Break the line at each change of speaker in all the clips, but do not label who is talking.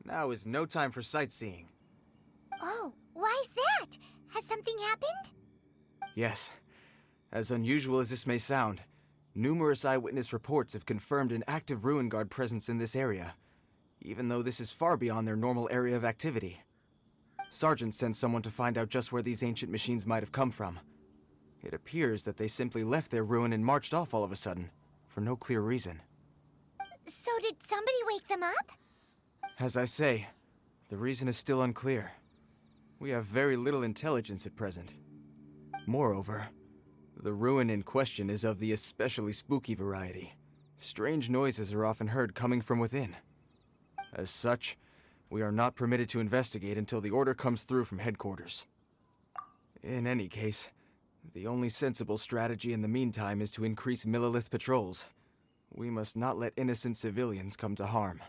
Now is no time for sightseeing.
Oh, why is that? Has something happened?
Yes. As unusual as this may sound, numerous eyewitness reports have confirmed an active ruin guard presence in this area, even though this is far beyond their normal area of activity. Sergeant sent someone to find out just where these ancient machines might have come from. It appears that they simply left their ruin and marched off all of a sudden, for no clear reason.
So did somebody wake them up?
As I say, the reason is still unclear. We have very little intelligence at present. Moreover, the ruin in question is of the especially spooky variety. Strange noises are often heard coming from within. As such, we are not permitted to investigate until the order comes through from headquarters. In any case, the only sensible strategy in the meantime is to increase Millilith patrols. We must not let innocent civilians come to harm.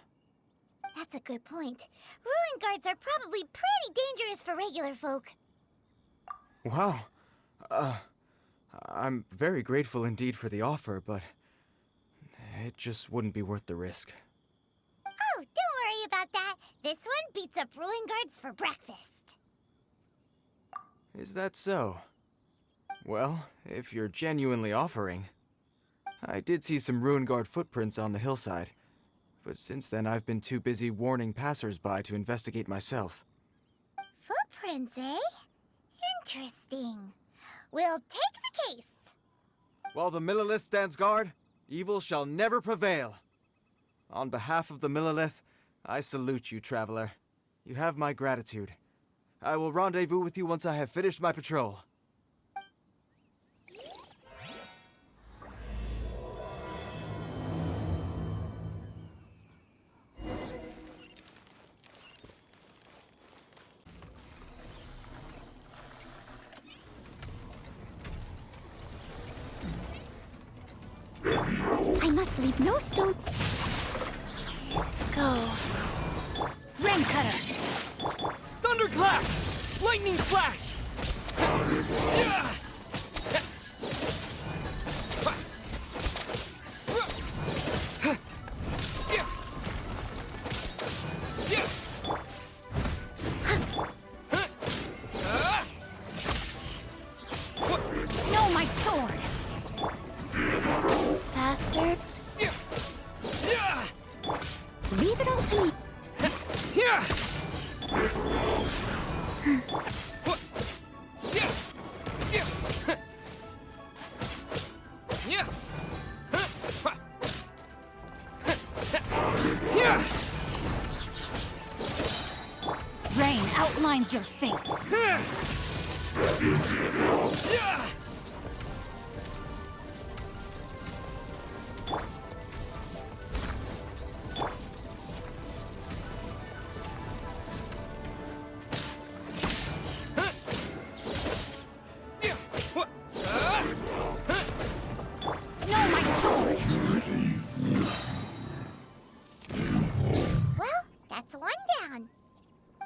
That's a good point. Ruin guards are probably pretty dangerous for regular folk.
Wow. I'm very grateful indeed for the offer, but it just wouldn't be worth the risk.
Oh, don't worry about that. This one beats up ruin guards for breakfast.
Is that so? Well, if you're genuinely offering. I did see some ruin guard footprints on the hillside, but since then I've been too busy warning passers-by to investigate myself.
Footprints, eh? Interesting. We'll take the case.
While the Millilith stands guard, evil shall never prevail. On behalf of the Millilith, I salute you, traveler. You have my gratitude. I will rendezvous with you once I have finished my patrol.
I must leave no stone. Go. Rain cutter.
Thunderclap! Lightning flash!
No, my sword. Faster. Leave it all to me. Rain outlines your fate. Well, that's one down.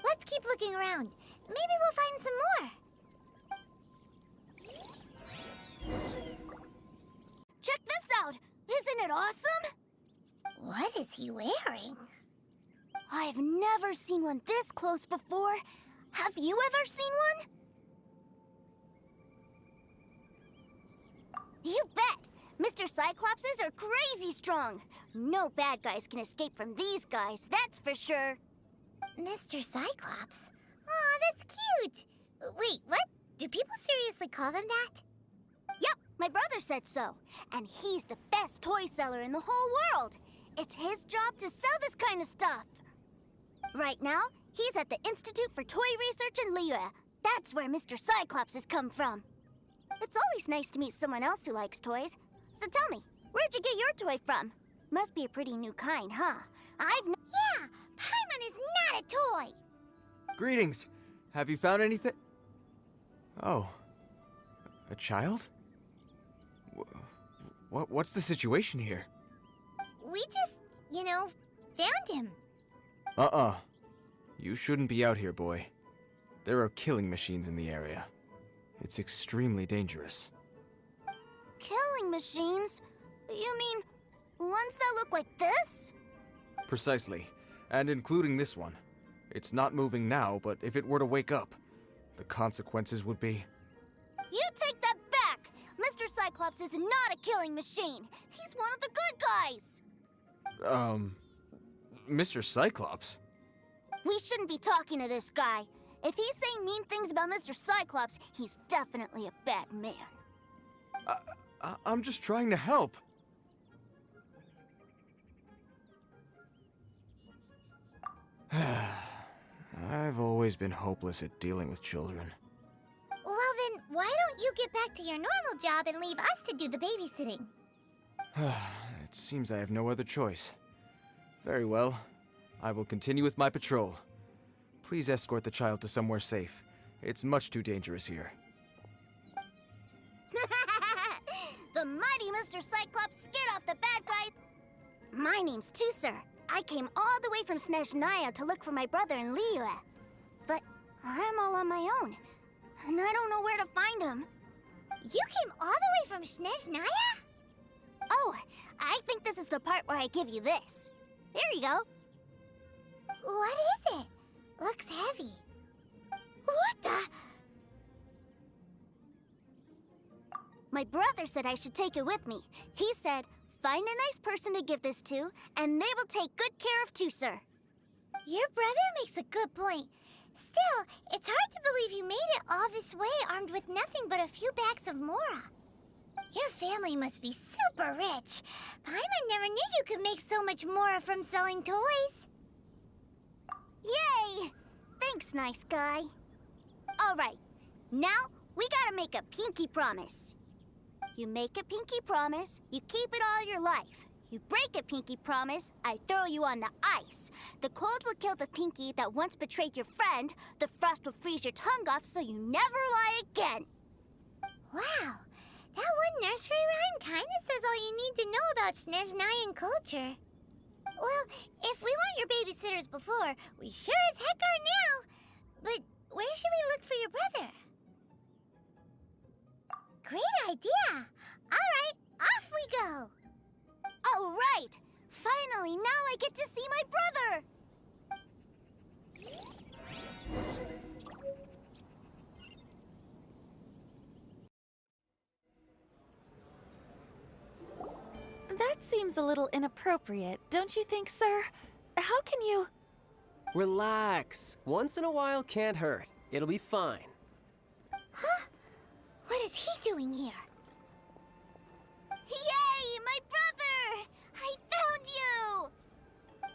Let's keep looking around. Maybe we'll find some more. Check this out! Isn't it awesome? What is he wearing? I've never seen one this close before. Have you ever seen one? You bet! Mr. Cyclopses are crazy strong. No bad guys can escape from these guys, that's for sure. Mr. Cyclops? Aw, that's cute. Wait, what? Do people seriously call them that? Yep, my brother said so. And he's the best toy seller in the whole world. It's his job to sell this kind of stuff. Right now, he's at the Institute for Toy Research in Liyue. That's where Mr. Cyclops has come from. It's always nice to meet someone else who likes toys. So tell me, where'd you get your toy from? Must be a pretty new kind, huh? Yeah, Paimon is not a toy!
Greetings. Have you found anything? Oh. A child? What's the situation here?
We just, found him.
You shouldn't be out here, boy. There are killing machines in the area. It's extremely dangerous.
Killing machines? You mean ones that look like this?
Precisely. And including this one. It's not moving now, but if it were to wake up, the consequences would be...
You take that back! Mr. Cyclops is not a killing machine. He's one of the good guys.
Mr. Cyclops?
We shouldn't be talking to this guy. If he's saying mean things about Mr. Cyclops, he's definitely a bad man.
I'm just trying to help. I've always been hopeless at dealing with children.
Well then, why don't you get back to your normal job and leave us to do the babysitting?
It seems I have no other choice. Very well. I will continue with my patrol. Please escort the child to somewhere safe. It's much too dangerous here.
The mighty Mr. Cyclops scared off the bad guy. My name's Tusser. I came all the way from Snezhnaya to look for my brother in Liyue. But I'm all on my own, and I don't know where to find him. You came all the way from Snezhnaya? Oh, I think this is the part where I give you this. Here you go. What is it? Looks heavy. What the? My brother said I should take it with me. He said, find a nice person to give this to, and they will take good care of Tusser. Your brother makes a good point. Still, it's hard to believe you made it all this way armed with nothing but a few bags of Mora. Your family must be super rich. Paimon never knew you could make so much Mora from selling toys. Yay! Thanks, nice guy. All right, now we gotta make a pinky promise. You make a pinky promise, you keep it all your life. You break a pinky promise, I throw you on the ice. The cold will kill the pinky that once betrayed your friend. The frost will freeze your tongue off so you never lie again. Wow, that one nursery rhyme kinda says all you need to know about Snezhnayan culture. Well, if we weren't your babysitters before, we sure as heck are now. But where should we look for your brother? Great idea! All right, off we go! All right! Finally, now I get to see my brother!
That seems a little inappropriate, don't you think, sir? How can you...
Relax. Once in a while can't hurt. It'll be fine.
Huh? What is he doing here? Yay! My brother! I found you!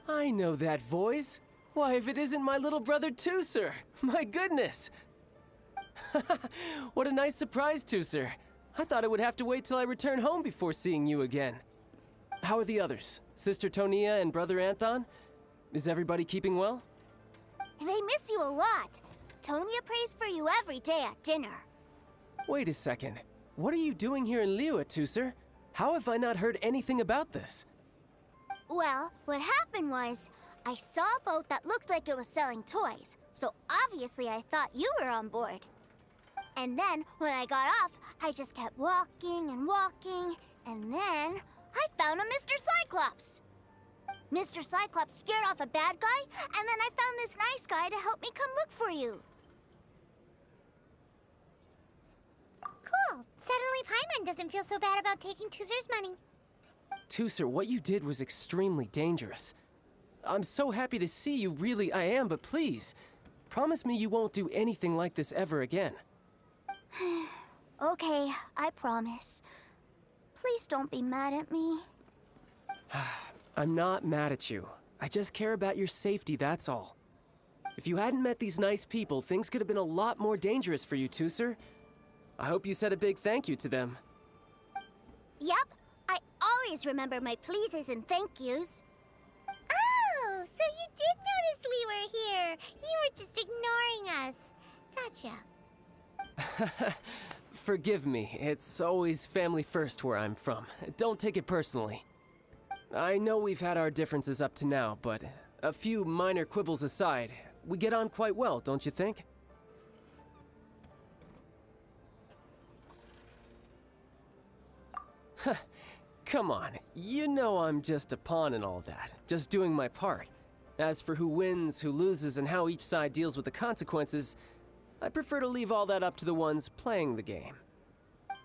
I know that voice. Why, if it isn't my little brother Tusser! My goodness! What a nice surprise, Tusser. I thought I would have to wait till I return home before seeing you again. How are the others? Sister Tonia and Brother Anthon? Is everybody keeping well?
They miss you a lot. Tonia prays for you every day at dinner.
Wait a second. What are you doing here in Liyue, Tusser? How have I not heard anything about this?
Well, what happened was, I saw a boat that looked like it was selling toys, so obviously I thought you were on board. And then, when I got off, I just kept walking and walking, and then I found a Mr. Cyclops! Mr. Cyclops scared off a bad guy, and then I found this nice guy to help me come look for you. Cool. Suddenly Paimon doesn't feel so bad about taking Tusser's money.
Tusser, what you did was extremely dangerous. I'm so happy to see you, really I am, but please, promise me you won't do anything like this ever again.
Okay, I promise. Please don't be mad at me.
I'm not mad at you. I just care about your safety, that's all. If you hadn't met these nice people, things could have been a lot more dangerous for you, Tusser. I hope you said a big thank you to them.
Yep, I always remember my pleases and thank yous. Oh, so you did notice we were here. You were just ignoring us. Gotcha.
Forgive me, it's always family first where I'm from. Don't take it personally. I know we've had our differences up to now, but a few minor quibbles aside, we get on quite well, don't you think? Come on, you know I'm just a pawn and all that, just doing my part. As for who wins, who loses, and how each side deals with the consequences, I prefer to leave all that up to the ones playing the game.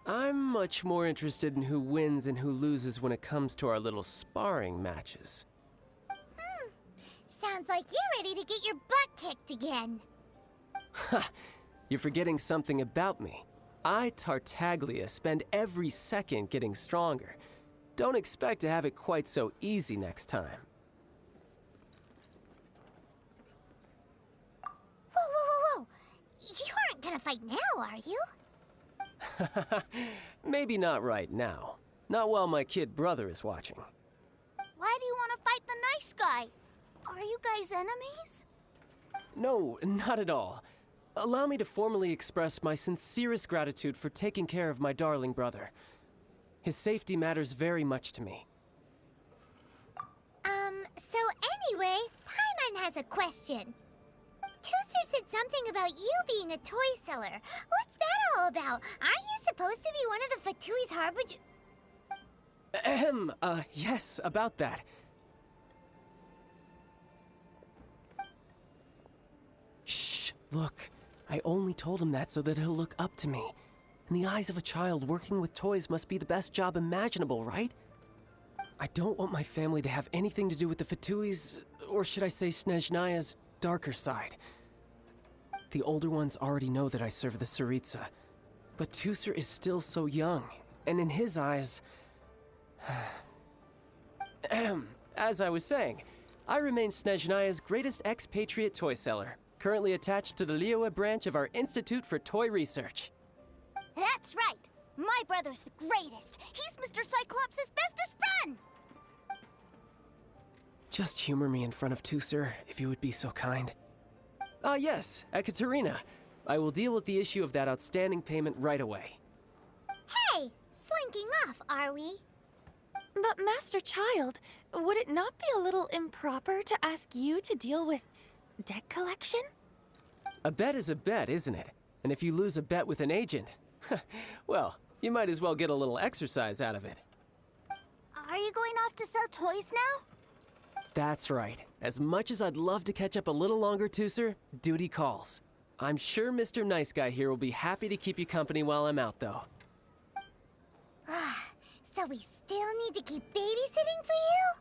I'm much more interested in who wins and who loses when it comes to our little sparring matches.
Sounds like you're ready to get your butt kicked again.
Ha! You're forgetting something about me. I, Tartaglia, spend every second getting stronger. Don't expect to have it quite so easy next time.
Whoa. You aren't gonna fight now, are you?
Maybe not right now. Not while my kid brother is watching.
Why do you want to fight the nice guy? Are you guys enemies?
No, not at all. Allow me to formally express my sincerest gratitude for taking care of my darling brother. His safety matters very much to me.
So anyway, Paimon has a question. Tooser said something about you being a toy seller. What's that all about? Aren't you supposed to be one of the Fatui's harbinger?
Yes, about that. Shh, look. I only told him that so that he'll look up to me. In the eyes of a child, working with toys must be the best job imaginable, right? I don't want my family to have anything to do with the Fatui's, or should I say Snezhnaya's, darker side. The older ones already know that I serve the Tsaritsa, but Tooser is still so young, and in his eyes... As I was saying, I remain Snezhnaya's greatest expatriate toy seller, currently attached to the Liyue branch of our Institute for Toy Research.
That's right! My brother's the greatest! He's Mr. Cyclops' bestest friend!
Just humor me in front of Tooser, if you would be so kind. Ah, yes, Ekaterina. I will deal with the issue of that outstanding payment right away.
Hey! Slinking off, are we?
But Master Child, would it not be a little improper to ask you to deal with debt collection?
A bet is a bet, isn't it? And if you lose a bet with an agent, well, you might as well get a little exercise out of it.
Are you going off to sell toys now?
That's right. As much as I'd love to catch up a little longer, Tooser, duty calls. I'm sure Mr. Nice Guy here will be happy to keep you company while I'm out, though.
So we still need to keep babysitting for you?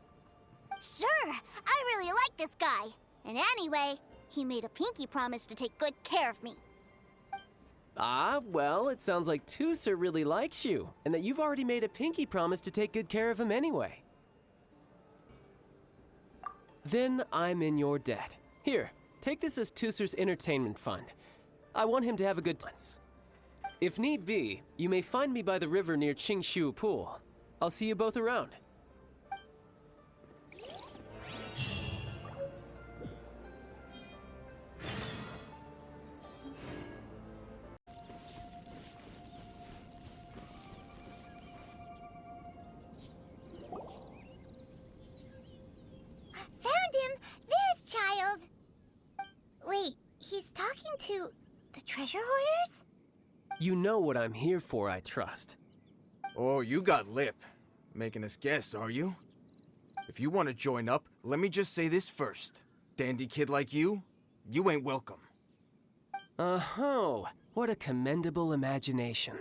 Sure! I really like this guy. And anyway, he made a pinky promise to take good care of me.
Ah, well, it sounds like Tooser really likes you, and that you've already made a pinky promise to take good care of him anyway. Then I'm in your debt. Here, take this as Tooser's entertainment fund. I want him to have a good time. If need be, you may find me by the river near Qingshu Pool. I'll see you both around.
Found him! There's Child! Wait, he's talking to the treasure hoarders?
You know what I'm here for, I trust.
Oh, you got lip. Making us guess, are you? If you want to join up, let me just say this first. Dandy kid like you ain't welcome.
Oh, what a commendable imagination.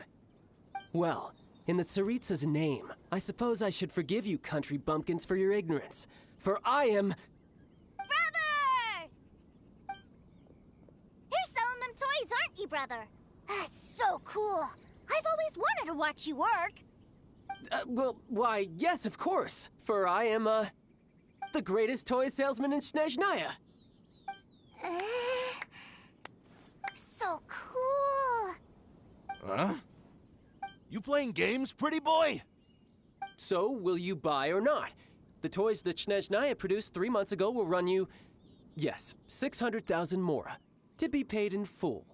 Well, in the Tsaritsa's name, I suppose I should forgive you country bumpkins for your ignorance. For I am...
Brother! You're selling them toys, aren't you, brother? That's so cool. I've always wanted to watch you work.
Well, why, yes, of course. For I am, the greatest toy salesman in Snezhnaya.
So cool.
Huh?
You playing games, pretty boy?
So, will you buy or not? The toys that Snezhnaya produced 3 months ago will run you, yes, 600,000 mora, to be paid in full.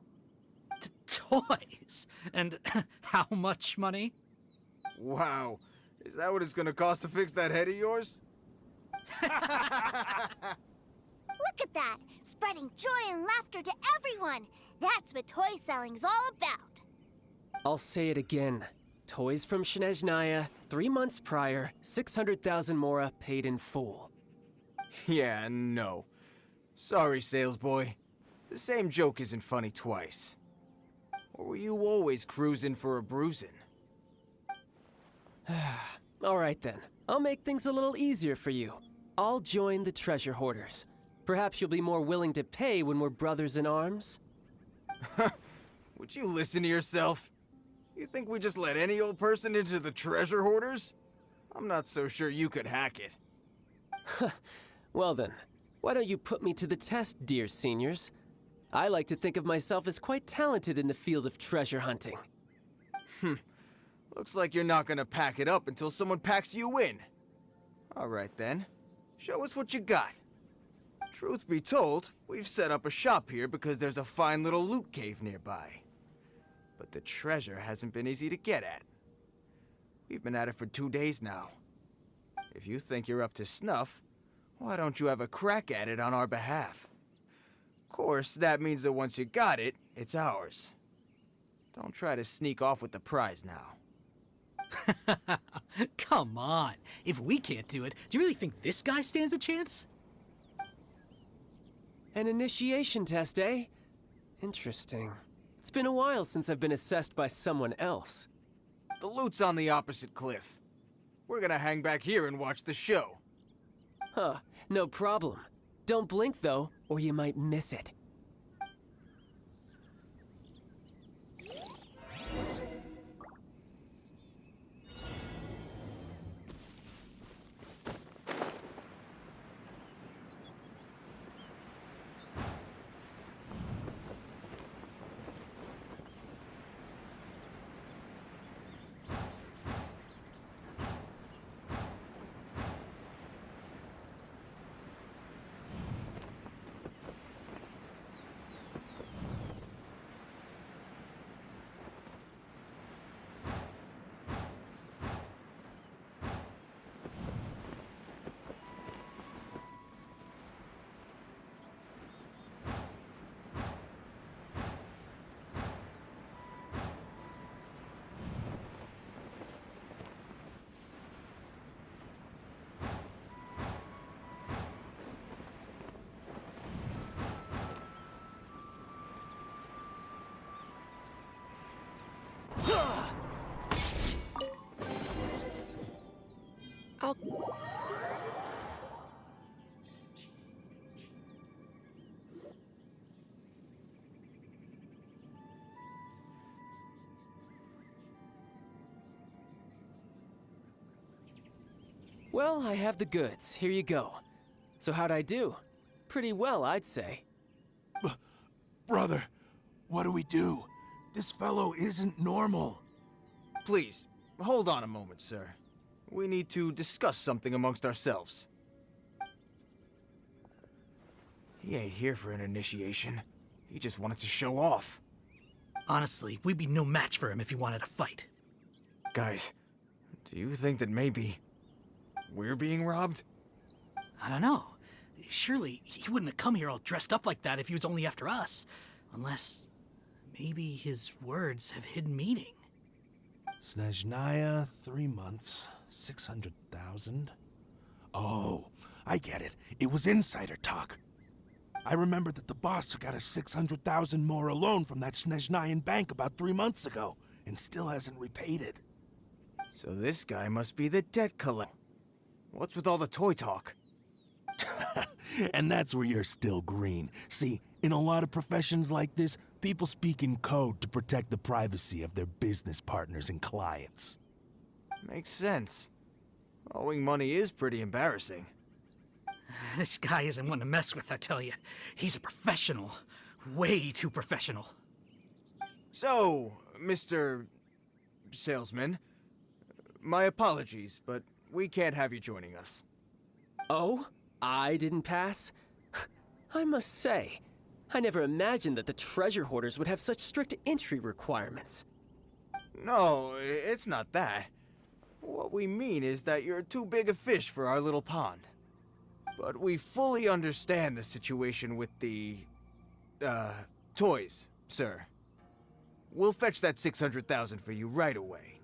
Toys? And how much money?
Wow. Is that what it's gonna cost to fix that head of yours?
Look at that! Spreading joy and laughter to everyone! That's what toy selling's all about!
I'll say it again. Toys from Snezhnaya, 3 months prior, 600,000 mora paid in full.
Yeah, no. Sorry, salesboy. The same joke isn't funny twice. Or were you always cruising for a bruising?
Alright then, I'll make things a little easier for you. I'll join the treasure hoarders. Perhaps you'll be more willing to pay when we're brothers in arms?
Would you listen to yourself? You think we just let any old person into the treasure hoarders? I'm not so sure you could hack it.
Well then, why don't you put me to the test, dear seniors? I like to think of myself as quite talented in the field of treasure hunting.
Looks like you're not gonna pack it up until someone packs you in. Alright then, show us what you got. Truth be told, we've set up a shop here because there's a fine little loot cave nearby. But the treasure hasn't been easy to get at. We've been at it for 2 days now. If you think you're up to snuff, why don't you have a crack at it on our behalf? Of course, that means that once you got it, it's ours. Don't try to sneak off with the prize now.
Come on. If we can't do it, do you really think this guy stands a chance?
An initiation test, eh? Interesting. It's been a while since I've been assessed by someone else.
The loot's on the opposite cliff. We're gonna hang back here and watch the show.
Huh, no problem. Don't blink though, or you might miss it.
I'll...
Well, I have the goods. Here you go. So how'd I do? Pretty well, I'd say.
Brother, what do we do? This fellow isn't normal.
Please, hold on a moment, sir. We need to discuss something amongst ourselves. He ain't here for an initiation. He just wanted to show off.
Honestly, we'd be no match for him if he wanted to fight.
Guys, do you think that maybe we're being robbed?
I don't know. Surely he wouldn't have come here all dressed up like that if he was only after us. Unless maybe his words have hidden meaning.
Snezhnaya, 3 months, 600,000. Oh, I get it. It was insider talk. I remember that the boss took out a 600,000 more loan from that Snezhnayan bank about 3 months ago, and still hasn't repaid it.
So this guy must be the debt collector. What's with all the toy talk?
And that's where you're still green. See, in a lot of professions like this, people speak in code to protect the privacy of their business partners and clients.
Makes sense. Owing money is pretty embarrassing.
This guy isn't one to mess with, I tell you. He's a professional. Way too professional.
So, Mr. Salesman, my apologies, but we can't have you joining us.
Oh? I didn't pass? I must say, I never imagined that the treasure hoarders would have such strict entry requirements.
No, it's not that. What we mean is that you're too big a fish for our little pond. But we fully understand the situation with the, toys, sir. We'll fetch that 600,000 for you right away.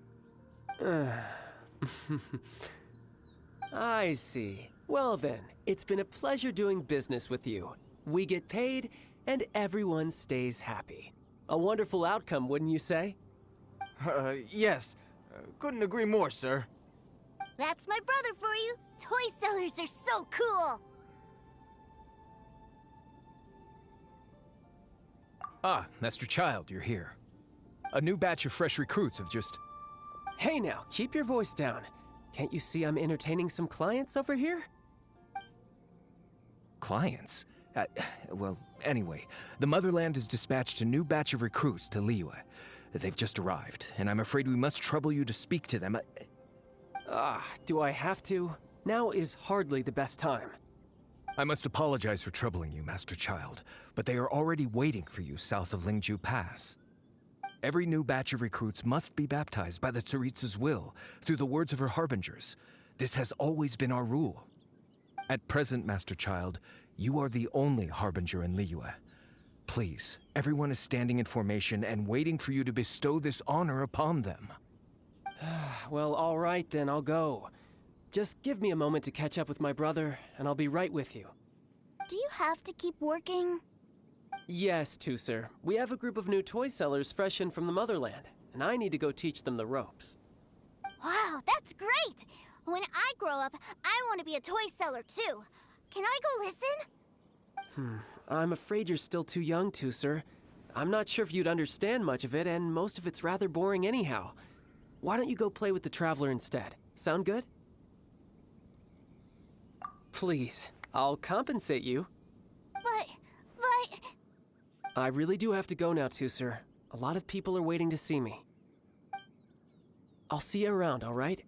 I see. Well then, it's been a pleasure doing business with you. We get paid, and everyone stays happy. A wonderful outcome, wouldn't you say?
Yes. Couldn't agree more, sir.
That's my brother for you. Toy sellers are so cool.
Ah, Master Childe, you're here. A new batch of fresh recruits have just...
Hey now, keep your voice down. Can't you see I'm entertaining some clients over here?
Clients? Well, anyway, the Motherland has dispatched a new batch of recruits to Liyue. They've just arrived, and I'm afraid we must trouble you to speak to them.
Do I have to? Now is hardly the best time.
I must apologize for troubling you, Master Childe, but they are already waiting for you south of Lingju Pass. Every new batch of recruits must be baptized by the Tsaritsa's will, through the words of her harbingers. This has always been our rule. At present, Master Childe, you are the only harbinger in Liyue. Please, everyone is standing in formation and waiting for you to bestow this honor upon them.
Well, all right then, I'll go. Just give me a moment to catch up with my brother, and I'll be right with you.
Do you have to keep working?
Yes, Tusser. We have a group of new toy sellers fresh in from the Motherland, and I need to go teach them the ropes.
Wow, that's great! When I grow up, I want to be a toy seller too. Can I go listen?
I'm afraid you're still too young, Tusser. I'm not sure if you'd understand much of it, and most of it's rather boring anyhow. Why don't you go play with the Traveler instead? Sound good? Please, I'll compensate you.
But...
I really do have to go now, Tusser. A lot of people are waiting to see me. I'll see you around, all right?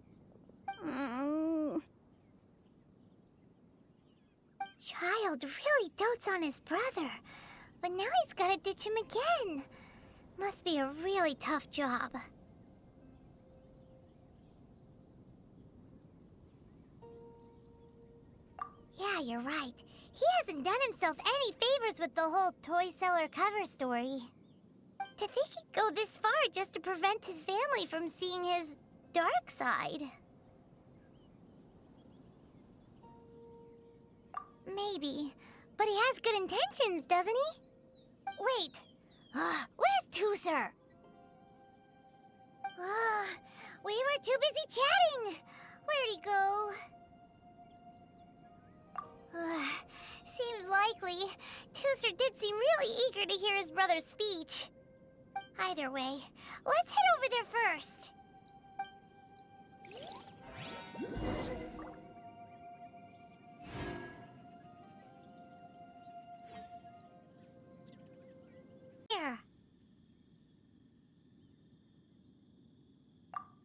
Childe really dotes on his brother, but now he's gotta ditch him again. Must be a really tough job. Yeah, you're right. He hasn't done himself any favors with the whole toy seller cover story. To think he'd go this far just to prevent his family from seeing his dark side. Maybe, but he has good intentions, doesn't he? Wait, where's Tusser? We were too busy chatting. Where'd he go? Seems likely. Tusser did seem really eager to hear his brother's speech. Either way, let's head over there first. Here.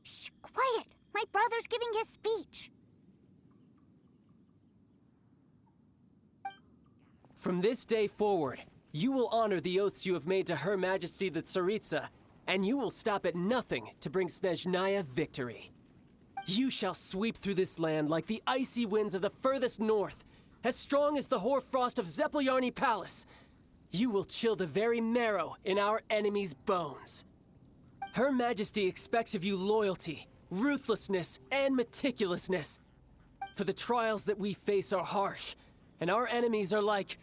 Shh, quiet! My brother's giving his speech.
From this day forward, you will honor the oaths you have made to Her Majesty the Tsaritsa, and you will stop at nothing to bring Snezhnaya victory. You shall sweep through this land like the icy winds of the furthest north, as strong as the hoarfrost of Zeppeljärni Palace. You will chill the very marrow in our enemies' bones. Her Majesty expects of you loyalty, ruthlessness, and meticulousness. For the trials that we face are harsh, and our enemies are like...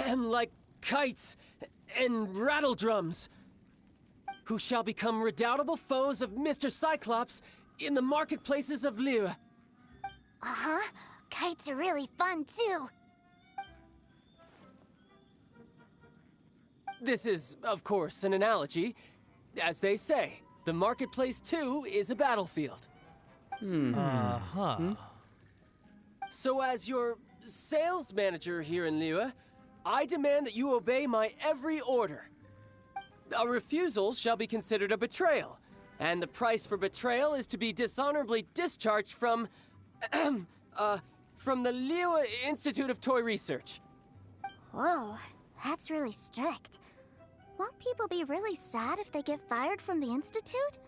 like kites and rattledrums, who shall become redoubtable foes of Mr. Cyclops in the marketplaces of Liyue.
Uh-huh. Kites are really fun, too.
This is, of course, an analogy. As they say, the marketplace, too, is a battlefield. So as your sales manager here in Liyue, I demand that you obey my every order. A refusal shall be considered a betrayal, and the price for betrayal is to be dishonorably discharged from the Liyue Institute of Toy Research.
Whoa, that's really strict. Won't people be really sad if they get fired from the Institute?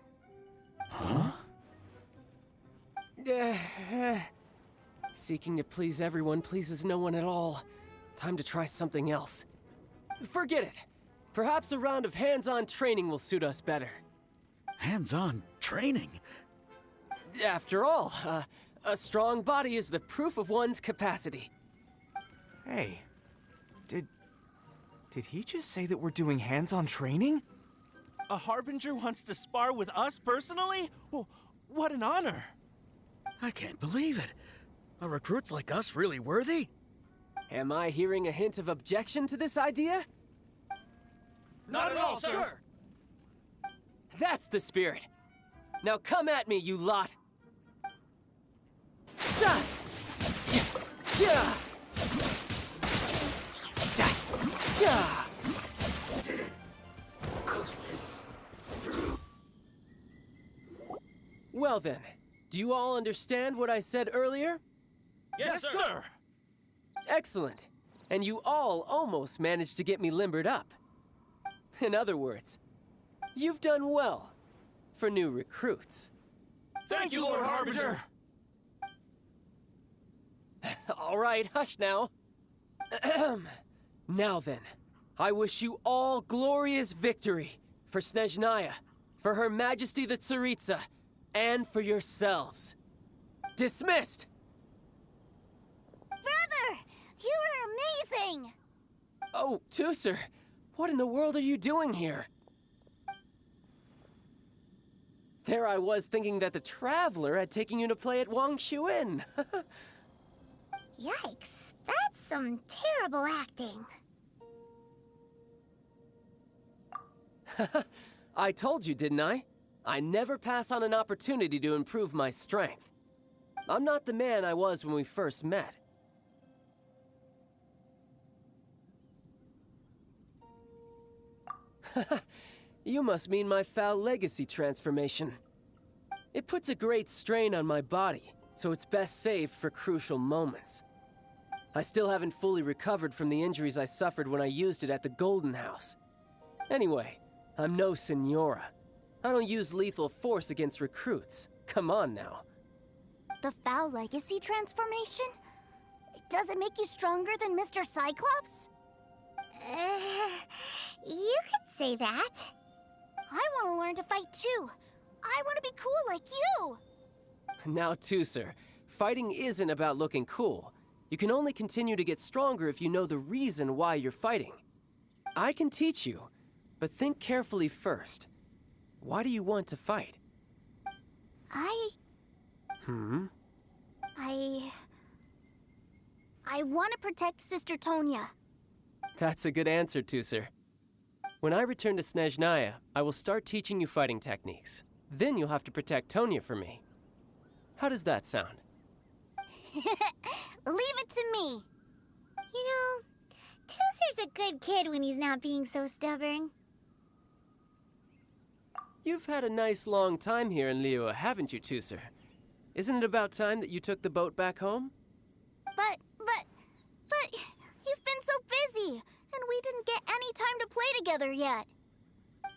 Seeking to please everyone pleases no one at all. Time to try something else. Forget it. Perhaps a round of hands-on training will suit us better.
Hands-on training.
After all, a strong body is the proof of one's capacity.
Hey, did he just say that we're doing hands-on training?
A Harbinger wants to spar with us personally? Well, what an honor!
I can't believe it. Are recruits like us really worthy?
Am I hearing a hint of objection to this idea?
Not at all, sir!
That's the spirit. Now come at me, you lot. Za! Ja! Ja! Ja! Ja! Well then, do you all understand what I said earlier?
Yes, sir!
Excellent. And you all almost managed to get me limbered up. In other words, you've done well for new recruits.
Thank you, Lord Harbinger!
All right, hush now. Now then, I wish you all glorious victory for Snezhnaya, for Her Majesty the Tsaritsa, and for yourselves. Dismissed!
Brother, you were amazing!
Oh, Tusser, what in the world are you doing here? There I was thinking that the Traveler had taken you to play at Wang Shuin.
Yikes, that's some terrible acting.
I told you, didn't I? I never pass on an opportunity to improve my strength. I'm not the man I was when we first met. You must mean my foul legacy transformation. It puts a great strain on my body, so it's best saved for crucial moments. I still haven't fully recovered from the injuries I suffered when I used it at the Golden House. Anyway, I'm no Senora. I don't use lethal force against recruits. Come on now.
The foul legacy transformation? Does it make you stronger than Mr. Cyclops? You could say that. I want to learn to fight too. I want to be cool like you.
Now, Tusser, fighting isn't about looking cool. You can only continue to get stronger if you know the reason why you're fighting. I can teach you, but think carefully first. Why do you want to fight? I
want to protect Sister Tonya.
That's a good answer, Tusser. When I return to Snezhnaya, I will start teaching you fighting techniques. Then you'll have to protect Tonya for me. How does that sound?
Leave it to me. You know, Tusser's a good kid when he's not being so stubborn.
You've had a nice long time here in Liyue, haven't you, Tusser? Isn't it about time that you took the boat back home?
But you've been so busy, and we didn't get any time to play together yet.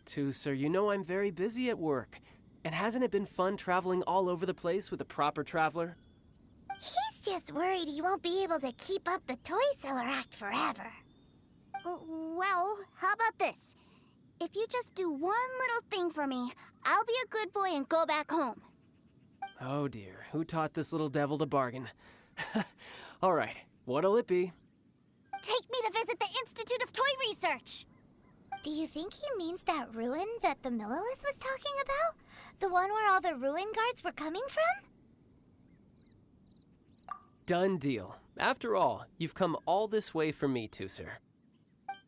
Tusser, you know I'm very busy at work. And hasn't it been fun traveling all over the place with a proper traveler?
He's just worried he won't be able to keep up the toy seller act forever. Well, how about this? If you just do one little thing for me, I'll be a good boy and go back home.
Oh dear, who taught this little devil to bargain? All right, what'll it be?
Take me to visit the Institute of Toy Research. Do you think he means that ruin that the Millilith was talking about? The one where all the ruin guards were coming from?
Done deal. After all, you've come all this way for me, Tusser.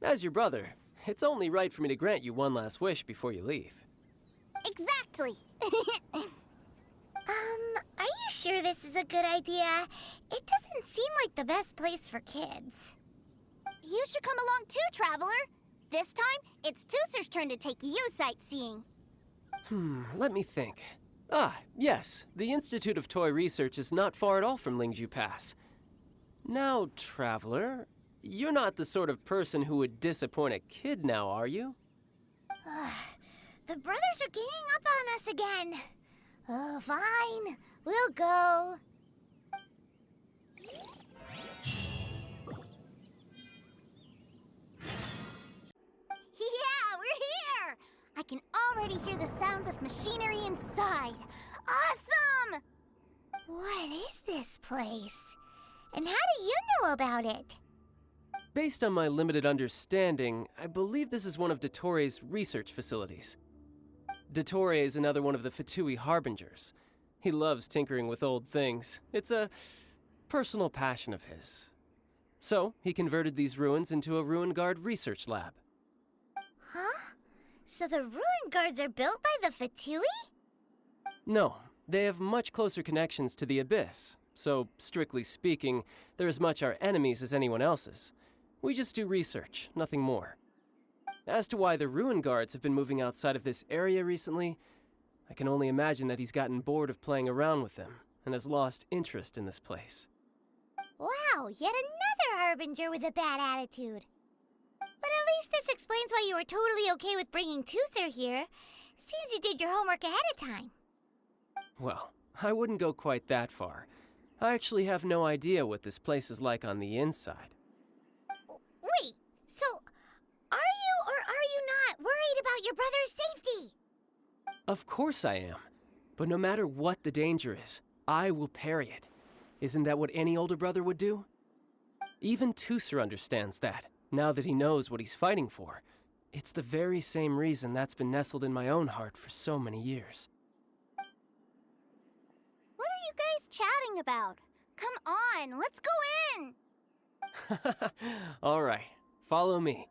As your brother, it's only right for me to grant you one last wish before you leave.
Exactly. Are you sure this is a good idea? It doesn't seem like the best place for kids. You should come along too, Traveler. This time, it's Tusser's turn to take you sightseeing.
Let me think. Ah, yes, the Institute of Toy Research is not far at all from Lingju Pass. Now, Traveler, you're not the sort of person who would disappoint a kid now, are you?
The brothers are ganging up on us again. Oh, fine. We'll go. Yeah, we're here! I can already hear the sounds of machinery inside. Awesome! What is this place? And how do you know about it?
Based on my limited understanding, I believe this is one of Dottoro's research facilities. Dottore is another one of the Fatui Harbingers. He loves tinkering with old things. It's a personal passion of his. So, he converted these ruins into a Ruin Guard research lab.
Huh? So the ruin guards are built by the Fatui?
No, they have much closer connections to the Abyss. So, strictly speaking, they're as much our enemies as anyone else's. We just do research, nothing more. As to why the Ruin Guards have been moving outside of this area recently, I can only imagine that he's gotten bored of playing around with them and has lost interest in this place.
Wow, yet another Harbinger with a bad attitude. But at least this explains why you were totally okay with bringing Tooser here. Seems you did your homework ahead of time.
Well, I wouldn't go quite that far. I actually have no idea what this place is like on the inside.
Wait, so are you or are you not worried about your brother's safety?
Of course I am. But no matter what the danger is, I will parry it. Isn't that what any older brother would do? Even Tooser understands that, now that he knows what he's fighting for. It's the very same reason that's been nestled in my own heart for so many years.
What are you guys chatting about? Come on, let's go in!
All right, follow me.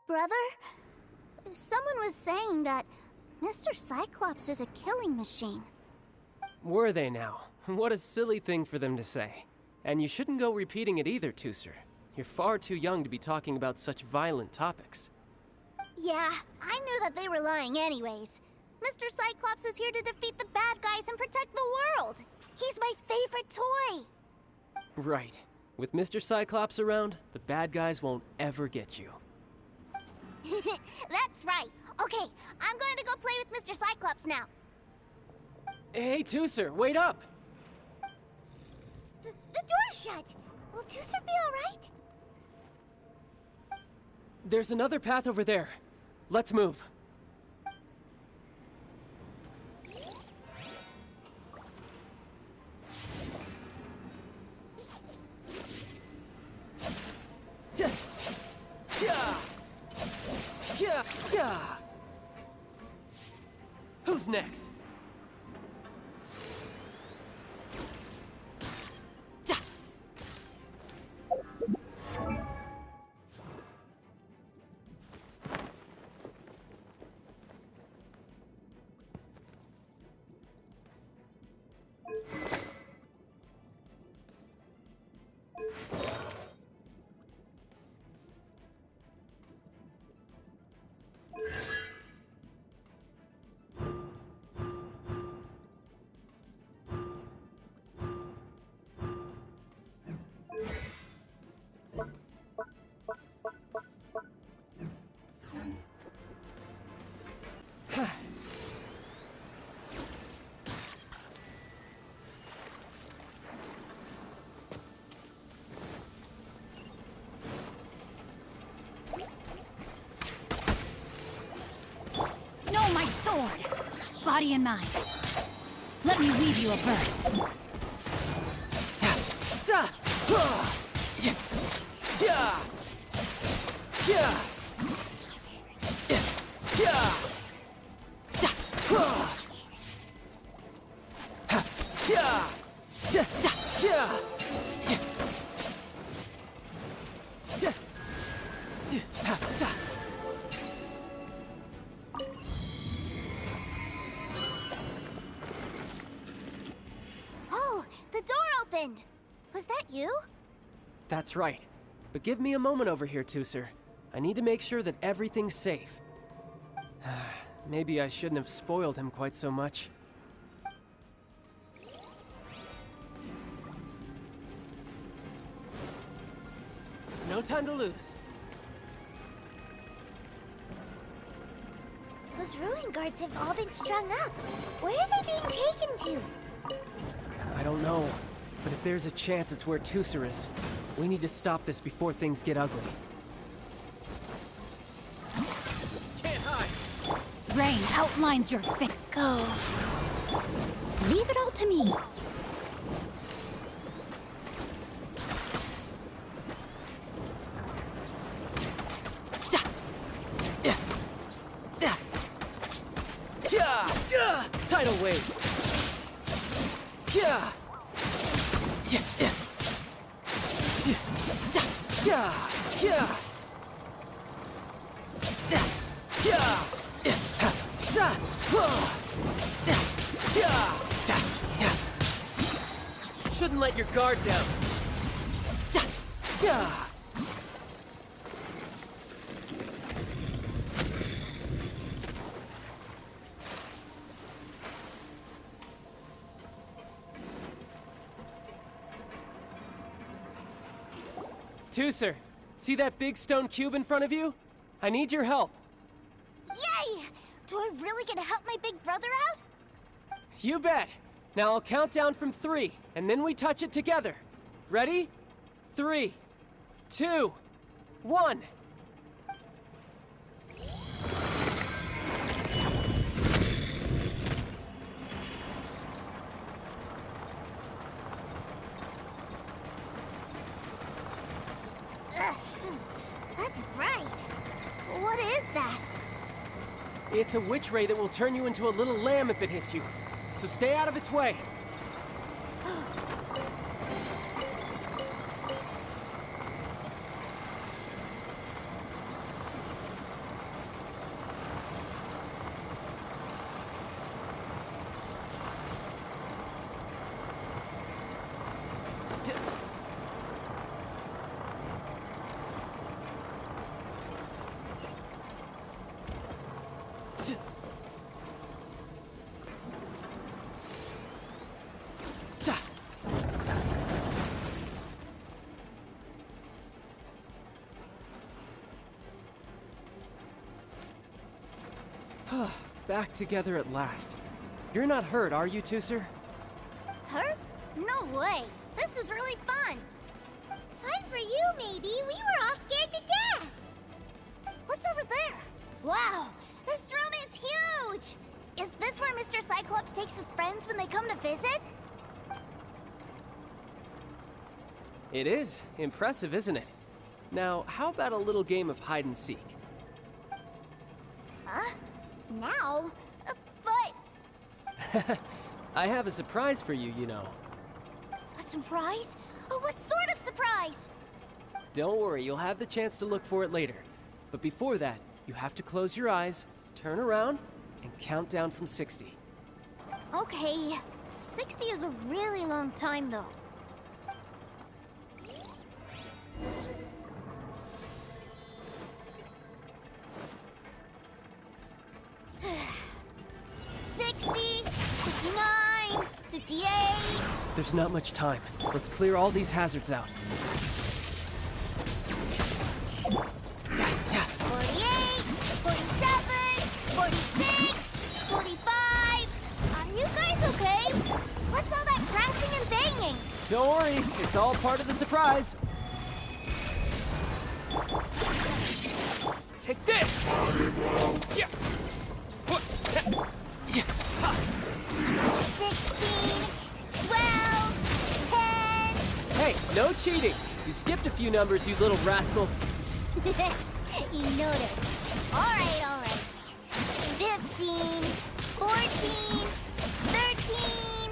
Brother, someone was saying that Mr. Cyclops is a killing machine.
Were they now? What a silly thing for them to say. And you shouldn't go repeating it either, Tooser. You're far too young to be talking about such violent topics.
Yeah, I knew that they were lying anyways. Mr. Cyclops is here to defeat the bad guys and protect the world. He's my favorite toy.
Right. With Mr. Cyclops around, the bad guys won't ever get you.
That's right. Okay, I'm going to go play with Mr. Cyclops now.
Hey, Tooser, wait up!
The door's shut. Will Tooser be all right?
There's another path over there. Let's move. Who's next?
My sword! Body and mind. Let me weave you a verse.
Oh, the door opened. Was that you?
That's right. But give me a moment over here, Tooser. I need to make sure that everything's safe. Maybe I shouldn't have spoiled him quite so much. No time to lose.
Those ruin guards have all been strung up. Where are they being taken to?
I don't know. But if there's a chance it's where Tusser is, we need to stop this before things get ugly. Can't hide!
Rain outlines your fate. Go. Leave it all to me.
Tidal wave! Yeah! Shouldn't let your guard down. Tusser, see that big stone cube in front of you? I need your help.
Yay! Do I really get to help my big brother out?
You bet. Now I'll count down from 3, and then we touch it together. Ready? 3, 2, 1.
Ugh, that's bright. What is that?
It's a witch ray that will turn you into a little lamb if it hits you. So stay out of its way. Back together at last. You're not hurt, are you, Tusser?
Hurt? No way. This is really fun. Fun for you, maybe. We were all scared to death. What's over there? Wow, this room is huge. Is this where Mr. Cyclops takes his friends when they come to visit?
It is. Impressive, isn't it? Now, how about a little game of hide and seek?
Huh? Now? But...
I have a surprise for you, you know.
A surprise? Oh, what sort of surprise?
Don't worry, you'll have the chance to look for it later. But before that, you have to close your eyes, turn around, and count down from 60.
Okay. 60 is a really long time, though. 60, 59, 58.
There's not much time. Let's clear all these hazards out.
48, 47, 46, 45. Are you guys okay? What's all that crashing and banging?
Don't worry, it's all part of the surprise. Take this! Yeah.
16, 12, 10.
Hey, no cheating! You skipped a few numbers, you little rascal.
You noticed. All right. 15, 14, 13.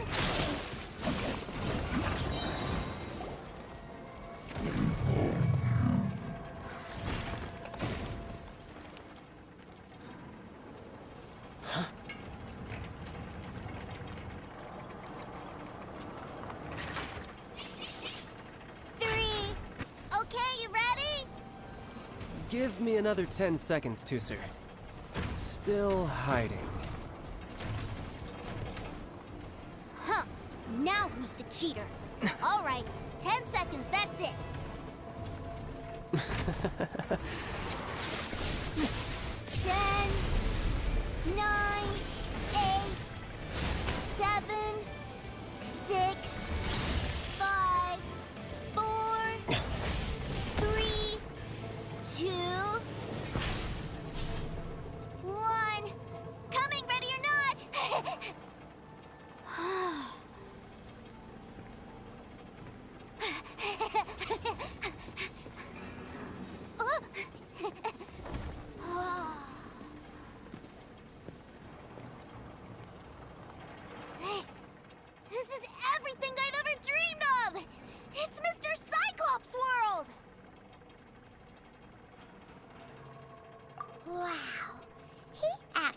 Huh? Give me another 10 seconds, Tusser. Still hiding.
Huh. Now who's the cheater? All right. 10 seconds, that's it. 10, 9, 8, 7, 6, 5,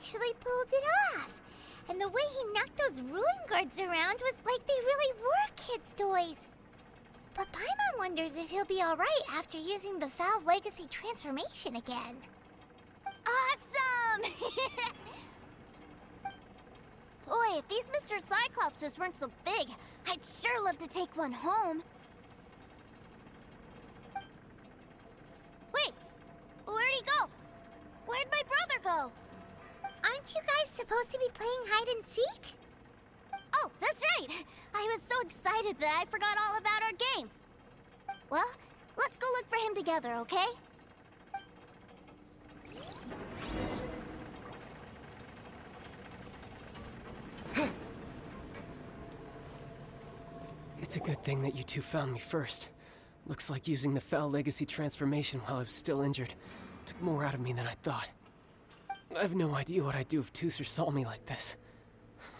actually pulled it off. And the way he knocked those ruin guards around was like they really were kids' toys. But Paimon wonders if he'll be alright after using the Valve Legacy transformation again. Awesome! Boy, if these Mr. Cyclopses weren't so big, I'd sure love to take one home. Wait, where'd he go? Where'd my brother go? Aren't you guys supposed to be playing hide and seek? Oh, that's right. I was so excited that I forgot all about our game. Well, let's go look for him together, okay?
It's a good thing that you two found me first. Looks like using the Foul Legacy transformation while I was still injured took more out of me than I thought. I have no idea what I'd do if Tooser saw me like this.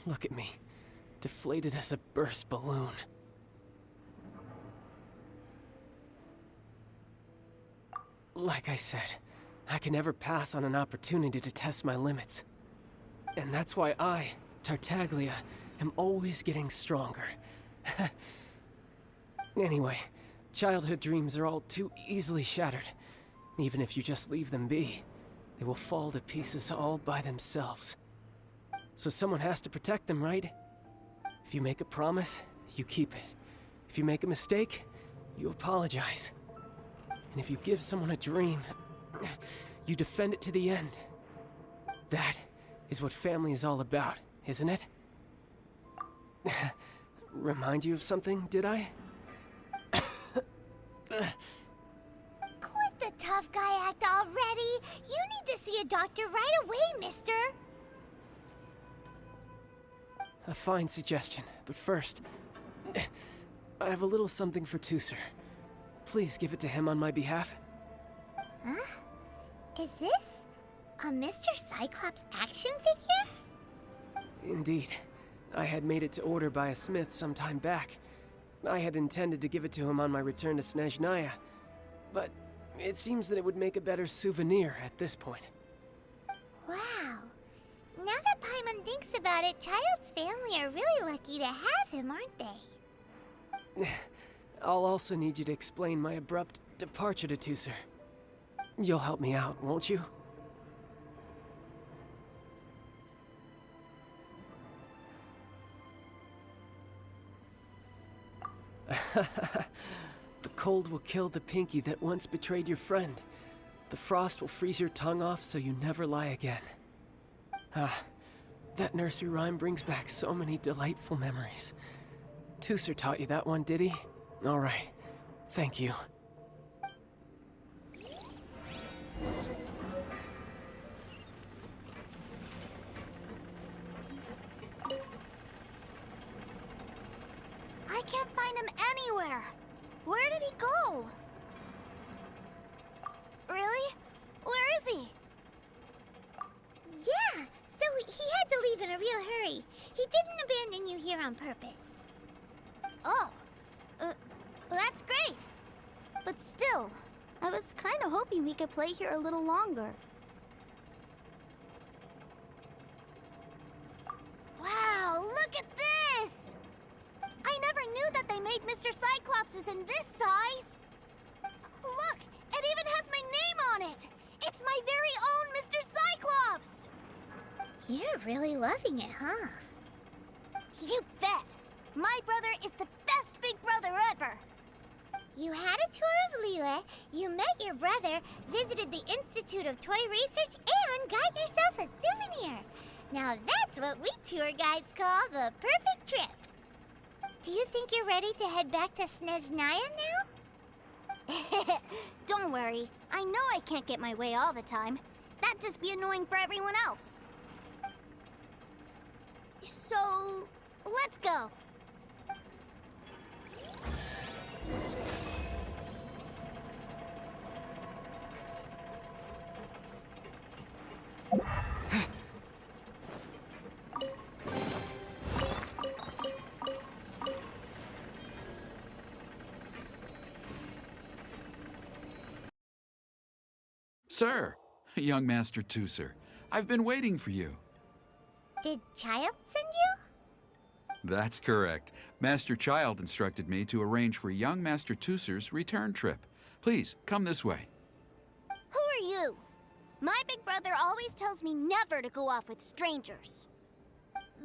Look at me, deflated as a burst balloon. Like I said, I can never pass on an opportunity to test my limits. And that's why I, Tartaglia, am always getting stronger. Anyway, childhood dreams are all too easily shattered. Even if you just leave them be, they will fall to pieces all by themselves. So someone has to protect them, right? If you make a promise, you keep it. If you make a mistake, you apologize. And if you give someone a dream, you defend it to the end. That is what family is all about, isn't it? Remind you of something, did I?
Quit the tough guy act already. You need to see a doctor right away, mister.
A fine suggestion, but first, I have a little something for Tooser. Please give it to him on my behalf.
Huh? Is this a Mr. Cyclops action figure?
Indeed. I had made it to order by a smith some time back. I had intended to give it to him on my return to Snezhnaya, but it seems that it would make a better souvenir at this point.
Wow. Now that Paimon thinks about it, Child's family are really lucky to have him, aren't they?
I'll also need you to explain my abrupt departure to Tooser. You'll help me out, won't you? The cold will kill the pinky that once betrayed your friend. The frost will freeze your tongue off so you never lie again. Ah, that nursery rhyme brings back so many delightful memories. Tooser taught you that one, did he? All right. Thank you.
I can't find him anywhere. Where did he go? Really? Where is he? Yeah, so he had to leave in a real hurry. He didn't abandon you here on purpose. Oh, that's great. But still, I was kind of hoping we could play here a little longer. Wow, look at this! I never knew that they made Mr. Cyclopses in this size! Look, it even has my name on it! It's my very own Mr. Cyclops! You're really loving it, huh? You bet! My brother is the best big brother ever! You had a tour of Liyue, you met your brother, visited the Institute of Toy Research, and got yourself a souvenir! Now that's what we tour guides call the perfect trip! Do you think you're ready to head back to Snezhnaya now? Don't worry. I know I can't get my way all the time. That'd just be annoying for everyone else. So, let's go.
Sir, young Master Tooser, I've been waiting for you.
Did Child send you?
That's correct. Master Child instructed me to arrange for young Master Tooser's return trip. Please, come this way.
Who are you? My big brother always tells me never to go off with strangers.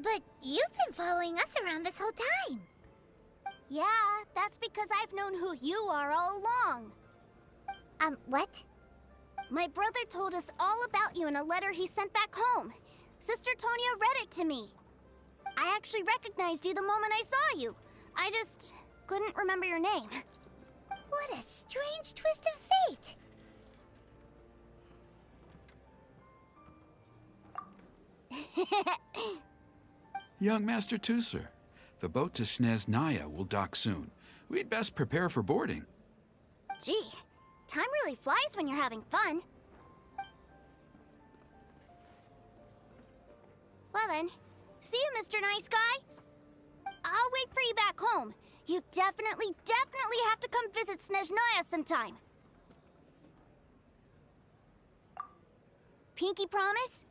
But you've been following us around this whole time. Yeah, that's because I've known who you are all along. What? My brother told us all about you in a letter he sent back home. Sister Tonya read it to me. I actually recognized you the moment I saw you. I just couldn't remember your name. What a strange twist of fate.
Young Master Tooser, the boat to Snezhnaya will dock soon. We'd best prepare for boarding.
Gee, time really flies when you're having fun. Well then, see you, Mr. Nice Guy. I'll wait for you back home. You definitely have to come visit Snezhnaya sometime. Pinky promise?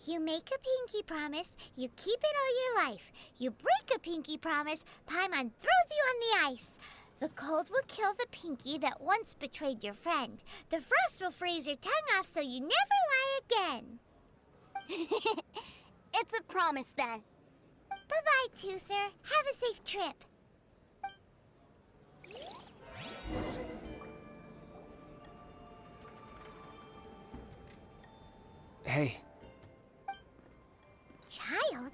You make a pinky promise, you keep it all your life. You break a pinky promise, Paimon throws you on the ice. The cold will kill the pinky that once betrayed your friend. The frost will freeze your tongue off so you never lie again. It's a promise then. Bye-bye, Tooser. Have a safe trip.
Hey.
Child?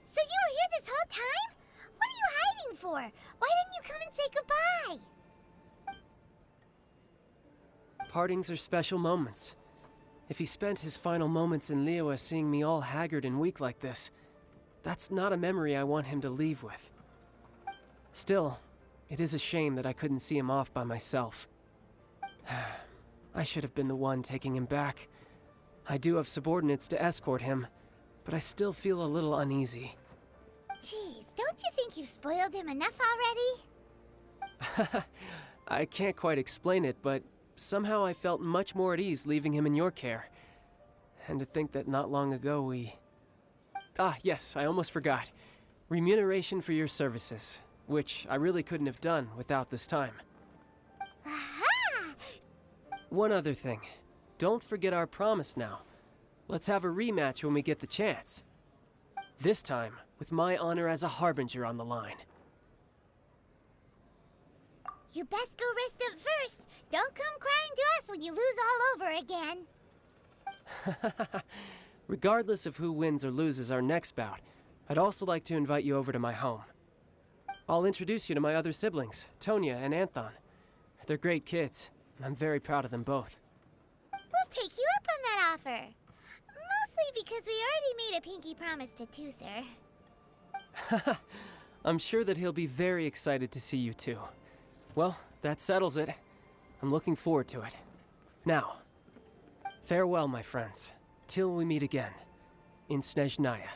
So you were here this whole time? What are you hiding for? Why didn't you come and say goodbye?
Partings are special moments. If he spent his final moments in Liyue seeing me all haggard and weak like this, that's not a memory I want him to leave with. Still, it is a shame that I couldn't see him off by myself. I should have been the one taking him back. I do have subordinates to escort him, but I still feel a little uneasy.
Jeez, don't you think you've spoiled him enough already?
I can't quite explain it, but somehow I felt much more at ease leaving him in your care. And to think that not long ago we... Ah, yes, I almost forgot. Remuneration for your services, which I really couldn't have done without this time.
Aha!
One other thing. Don't forget our promise now. Let's have a rematch when we get the chance. This time, with my honor as a harbinger on the line.
You best go rest up first. Don't come crying to us when you lose all over again.
Regardless of who wins or loses our next bout, I'd also like to invite you over to my home. I'll introduce you to my other siblings, Tonya and Anthon. They're great kids, and I'm very proud of them both.
We'll take you up on that offer. Mostly because we already made a pinky promise to Tooser.
I'm sure that he'll be very excited to see you too. Well, that settles it. I'm looking forward to it. Now, farewell, my friends, till we meet again in Snezhnaya.